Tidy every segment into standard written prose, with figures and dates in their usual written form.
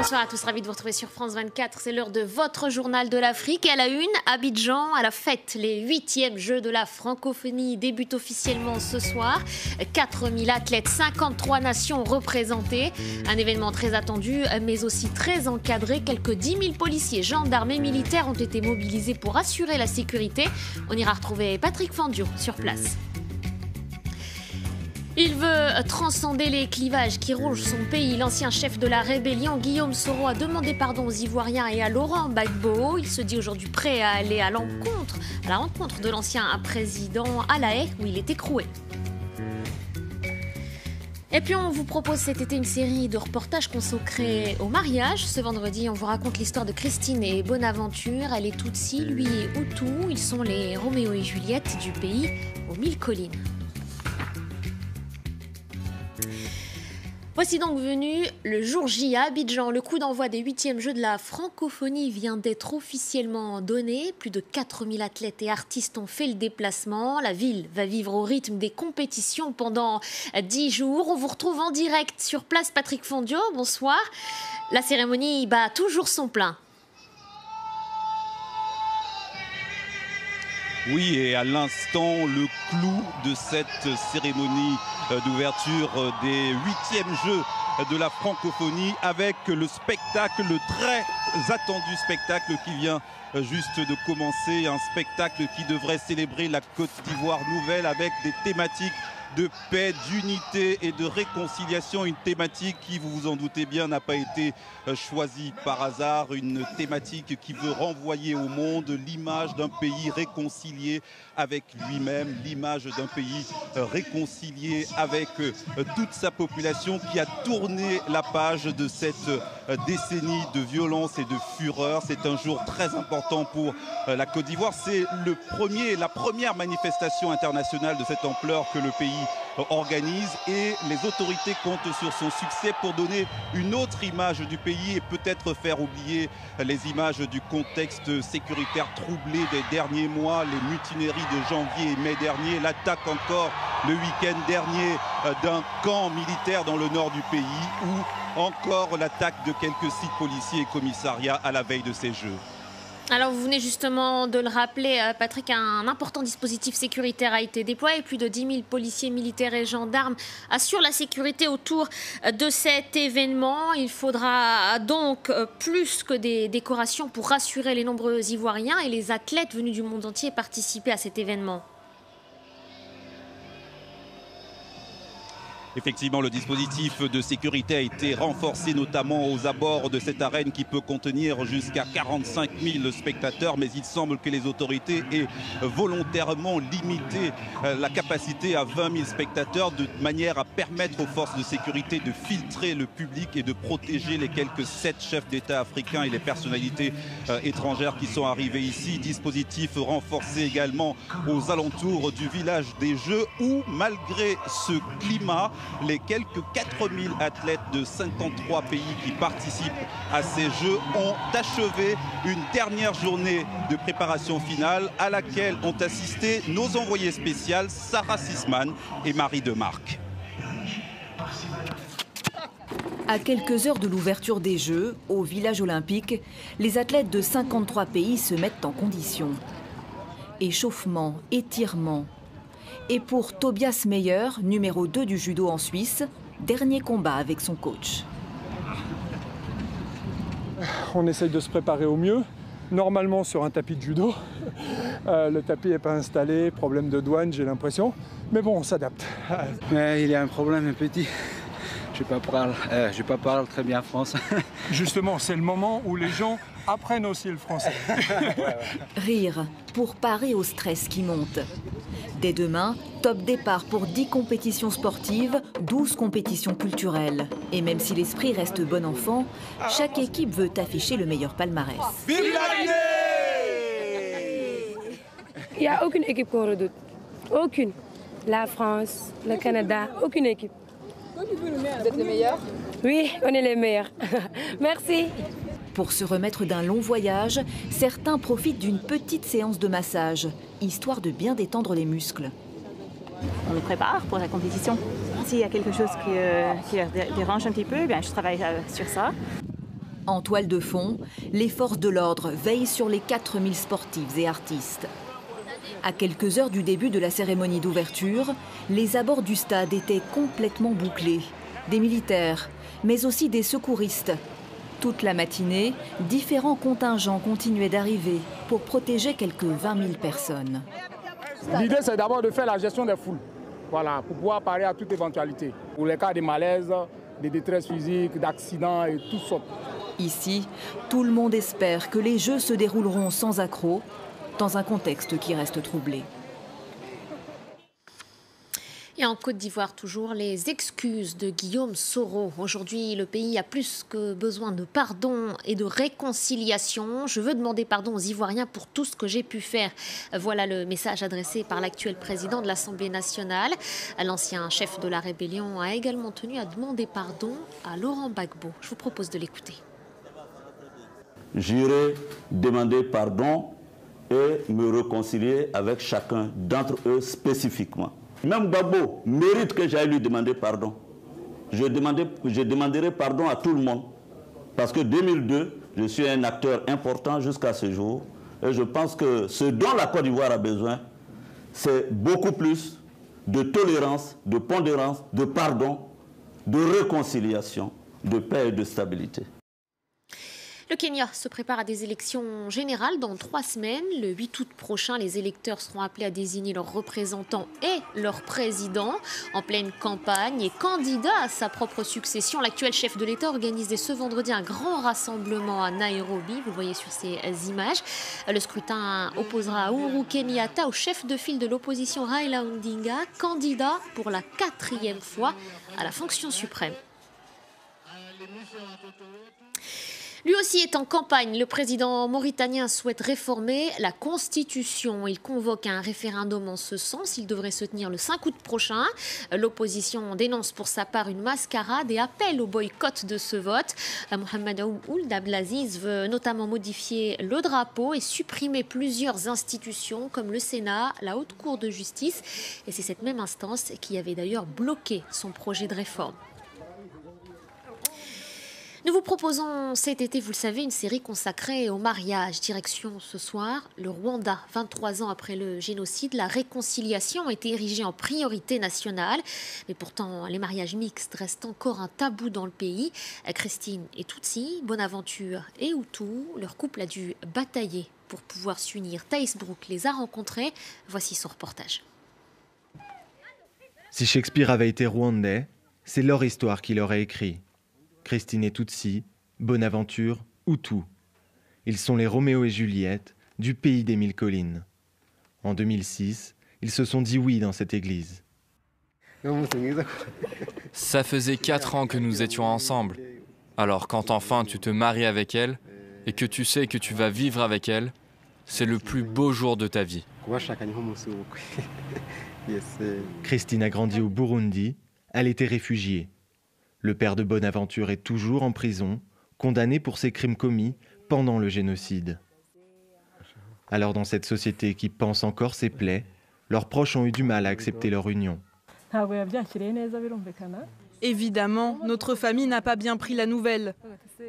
Bonsoir à tous, ravi de vous retrouver sur France 24. C'est l'heure de votre journal de l'Afrique. À la une, Abidjan, à la fête, les 8e Jeux de la francophonie débutent officiellement ce soir. 4000 athlètes, 53 nations représentées. Un événement très attendu, mais aussi très encadré. Quelques 10 000 policiers, gendarmes et militaires ont été mobilisés pour assurer la sécurité. On ira retrouver Patrick Fandio sur place. Il veut transcender les clivages qui rongent son pays. L'ancien chef de la rébellion, Guillaume Soro, a demandé pardon aux Ivoiriens et à Laurent Gbagbo. Il se dit aujourd'hui prêt à aller à la rencontre de l'ancien président à La Haye, où il est écroué. Et puis on vous propose cet été une série de reportages consacrés au mariage. Ce vendredi, on vous raconte l'histoire de Christine et Bonaventure. Elle est Tutsi, lui est Hutu. Ils sont les Roméo et Juliette du pays aux 1000 collines. Voici donc venu le jour J à Abidjan. Le coup d'envoi des 8e Jeux de la francophonie vient d'être officiellement donné. Plus de 4000 athlètes et artistes ont fait le déplacement. La ville va vivre au rythme des compétitions pendant 10 jours. On vous retrouve en direct sur place, Patrick Fondio. Bonsoir. La cérémonie bat toujours son plein. Oui, et à l'instant, le clou de cette cérémonie d'ouverture des 8e Jeux de la francophonie avec le spectacle, le très attendu spectacle qui vient juste de commencer. Un spectacle qui devrait célébrer la Côte d'Ivoire nouvelle avec des thématiques de paix, d'unité et de réconciliation. Une thématique qui, vous vous en doutez bien, n'a pas été choisie par hasard. Une thématique qui veut renvoyer au monde l'image d'un pays réconcilié avec lui-même, l'image d'un pays réconcilié avec toute sa population, qui a tourné la page de cette décennie de violence et de fureur. C'est un jour très important pour la Côte d'Ivoire. C'est la première manifestation internationale de cette ampleur que le pays organise, et les autorités comptent sur son succès pour donner une autre image du pays et peut-être faire oublier les images du contexte sécuritaire troublé des derniers mois, les mutineries de janvier et mai dernier, l'attaque encore le week-end dernier d'un camp militaire dans le nord du pays, ou encore l'attaque de quelques sites policiers et commissariats à la veille de ces Jeux. Alors vous venez justement de le rappeler, Patrick, un important dispositif sécuritaire a été déployé. Plus de 10 000 policiers, militaires et gendarmes assurent la sécurité autour de cet événement. Il faudra donc plus que des décorations pour rassurer les nombreux Ivoiriens et les athlètes venus du monde entier participer à cet événement. Effectivement, le dispositif de sécurité a été renforcé, notamment aux abords de cette arène qui peut contenir jusqu'à 45 000 spectateurs. Mais il semble que les autorités aient volontairement limité la capacité à 20 000 spectateurs, de manière à permettre aux forces de sécurité de filtrer le public et de protéger les quelques 7 chefs d'État africains et les personnalités étrangères qui sont arrivés ici. Dispositif renforcé également aux alentours du village des Jeux, où, malgré ce climat, les quelques 4000 athlètes de 53 pays qui participent à ces Jeux ont achevé une dernière journée de préparation finale à laquelle ont assisté nos envoyées spéciales Sarah Sisman et Marie Demarque. À quelques heures de l'ouverture des Jeux, au village olympique, les athlètes de 53 pays se mettent en condition. Échauffement, étirement. Et pour Tobias Meyer, numéro 2 du judo en Suisse, dernier combat avec son coach. On essaye de se préparer au mieux, normalement sur un tapis de judo. Le tapis n'est pas installé, problème de douane j'ai l'impression, mais bon, on s'adapte. Il y a un problème petit. Je ne pas parle très bien français. Justement, c'est le moment où les gens apprennent aussi le français. Rire pour parer au stress qui monte. Dès demain, top départ pour 10 compétitions sportives, 12 compétitions culturelles. Et même si l'esprit reste bon enfant, chaque équipe veut afficher le meilleur palmarès. Vive la Guinée! Il n'y a aucune équipe qu'on redoute. Aucune. La France, le Canada, aucune équipe. Vous êtes les meilleurs? Oui, on est les meilleurs. Merci. Pour se remettre d'un long voyage, certains profitent d'une petite séance de massage, histoire de bien détendre les muscles. On nous prépare pour la compétition. S'il y a quelque chose qui dérange un petit peu, bien, je travaille sur ça. En toile de fond, les forces de l'ordre veillent sur les 4000 sportifs et artistes. À quelques heures du début de la cérémonie d'ouverture, les abords du stade étaient complètement bouclés. Des militaires, mais aussi des secouristes. Toute la matinée, différents contingents continuaient d'arriver pour protéger quelques 20 000 personnes. L'idée, c'est d'abord de faire la gestion des foules, voilà, pour pouvoir parer à toute éventualité. Pour les cas de malaise, de détresse physique, d'accidents et tout ça. Ici, tout le monde espère que les Jeux se dérouleront sans accroc, dans un contexte qui reste troublé. Et en Côte d'Ivoire, toujours, les excuses de Guillaume Soro. Aujourd'hui, le pays a plus que besoin de pardon et de réconciliation. Je veux demander pardon aux Ivoiriens pour tout ce que j'ai pu faire. Voilà le message adressé par l'actuel président de l'Assemblée nationale. L'ancien chef de la rébellion a également tenu à demander pardon à Laurent Gbagbo. Je vous propose de l'écouter. J'irai demander pardon et me réconcilier avec chacun d'entre eux spécifiquement. Même Gbagbo mérite que j'aille lui demander pardon. Je demanderai pardon à tout le monde. Parce que 2002, je suis un acteur important jusqu'à ce jour. Et je pense que ce dont la Côte d'Ivoire a besoin, c'est beaucoup plus de tolérance, de pondérance, de pardon, de réconciliation, de paix et de stabilité. Le Kenya se prépare à des élections générales dans 3 semaines. Le 8 août prochain, les électeurs seront appelés à désigner leurs représentants et leur président. En pleine campagne et candidat à sa propre succession, l'actuel chef de l'État organise dès ce vendredi un grand rassemblement à Nairobi. Vous le voyez sur ces images. Le scrutin opposera Uhuru Kenyatta au chef de file de l'opposition Raila Odinga, candidat pour la 4e fois à la fonction suprême. Lui aussi est en campagne. Le président mauritanien souhaite réformer la Constitution. Il convoque un référendum en ce sens. Il devrait se tenir le 5 août prochain. L'opposition dénonce pour sa part une mascarade et appelle au boycott de ce vote. Mohamed Ould Abdelaziz veut notamment modifier le drapeau et supprimer plusieurs institutions comme le Sénat, la Haute Cour de justice. Et c'est cette même instance qui avait d'ailleurs bloqué son projet de réforme. Nous vous proposons cet été, vous le savez, une série consacrée au mariage. Direction ce soir, le Rwanda. 23 ans après le génocide, la réconciliation a été érigée en priorité nationale. Mais pourtant, les mariages mixtes restent encore un tabou dans le pays. Christine et Tutsi, Bonaventure et Hutu, leur couple a dû batailler pour pouvoir s'unir. Thaïs Brook les a rencontrés. Voici son reportage. Si Shakespeare avait été rwandais, c'est leur histoire qu'il aurait écrit. Christine et Tutsi, Bonaventure, Hutu. Ils sont les Roméo et Juliette du pays des 1000 collines. En 2006, ils se sont dit oui dans cette église. Ça faisait 4 ans que nous étions ensemble. Alors quand enfin tu te maries avec elle et que tu sais que tu vas vivre avec elle, c'est le plus beau jour de ta vie. Christine a grandi au Burundi, elle était réfugiée. Le père de Bonaventure est toujours en prison, condamné pour ses crimes commis pendant le génocide. Alors dans cette société qui pense encore ses plaies, leurs proches ont eu du mal à accepter leur union. Évidemment, notre famille n'a pas bien pris la nouvelle.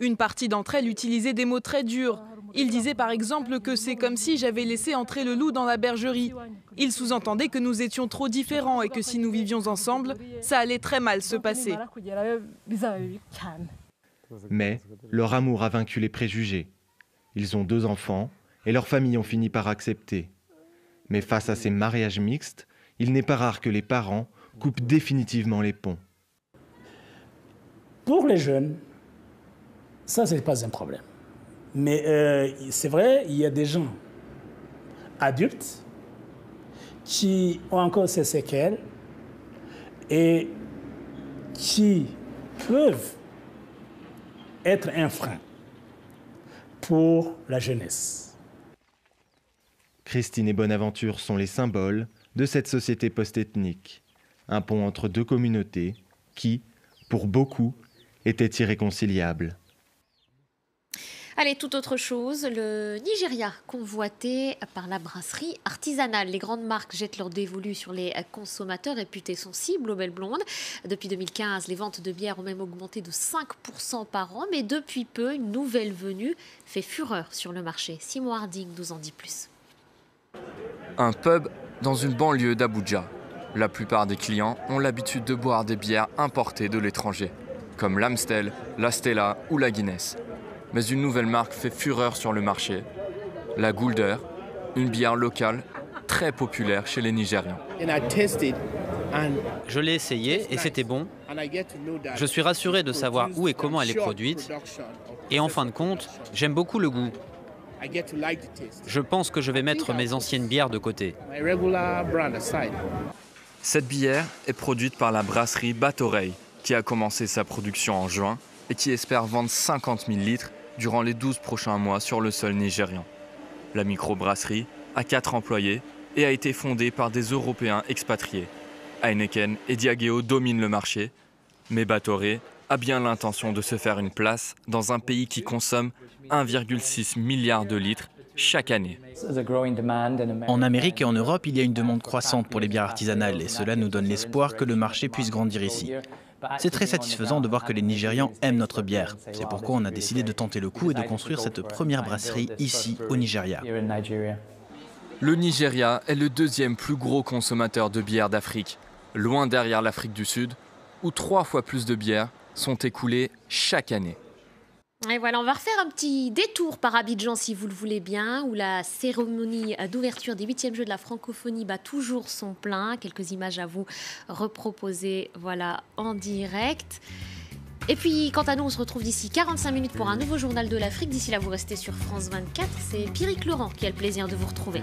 Une partie d'entre elles utilisait des mots très durs. Ils disaient par exemple que c'est comme si j'avais laissé entrer le loup dans la bergerie. Ils sous-entendaient que nous étions trop différents et que si nous vivions ensemble, ça allait très mal se passer. Mais leur amour a vaincu les préjugés. Ils ont 2 enfants et leurs familles ont fini par accepter. Mais face à ces mariages mixtes, il n'est pas rare que les parents coupent définitivement les ponts. Pour les jeunes, ça, ce n'est pas un problème. Mais c'est vrai, il y a des gens adultes qui ont encore ces séquelles et qui peuvent être un frein pour la jeunesse. Christine et Bonaventure sont les symboles de cette société post-ethnique, un pont entre 2 communautés qui, pour beaucoup, étaient irréconciliables. Allez, toute autre chose, le Nigeria convoité par la brasserie artisanale. Les grandes marques jettent leur dévolu sur les consommateurs réputés sensibles aux belles blondes. Depuis 2015, les ventes de bière ont même augmenté de 5% par an. Mais depuis peu, une nouvelle venue fait fureur sur le marché. Simon Harding nous en dit plus. Un pub dans une banlieue d'Abuja. La plupart des clients ont l'habitude de boire des bières importées de l'étranger, comme l'Amstel, la Stella ou la Guinness. Mais une nouvelle marque fait fureur sur le marché, la Gulder, une bière locale très populaire chez les Nigérians. Je l'ai essayé et c'était bon. Je suis rassuré de savoir où et comment elle est produite. Et en fin de compte, j'aime beaucoup le goût. Je pense que je vais mettre mes anciennes bières de côté. Cette bière est produite par la brasserie Batoreille, qui a commencé sa production en juin et qui espère vendre 50 000 litres durant les 12 prochains mois sur le sol nigérian. La microbrasserie a 4 employés et a été fondée par des Européens expatriés. Heineken et Diageo dominent le marché, mais Batoreille a bien l'intention de se faire une place dans un pays qui consomme 1,6 milliard de litres chaque année. En Amérique et en Europe, il y a une demande croissante pour les bières artisanales et cela nous donne l'espoir que le marché puisse grandir ici. C'est très satisfaisant de voir que les Nigérians aiment notre bière. C'est pourquoi on a décidé de tenter le coup et de construire cette première brasserie ici, au Nigeria. Le Nigeria est le deuxième plus gros consommateur de bière d'Afrique, loin derrière l'Afrique du Sud, où 3 fois plus de bières sont écoulées chaque année. Et voilà, on va refaire un petit détour par Abidjan, si vous le voulez bien, où la cérémonie d'ouverture des 8e Jeux de la francophonie bat toujours son plein. Quelques images à vous reproposer, voilà, en direct. Et puis, quant à nous, on se retrouve d'ici 45 minutes pour un nouveau journal de l'Afrique. D'ici là, vous restez sur France 24. C'est Pierrick Laurent qui a le plaisir de vous retrouver.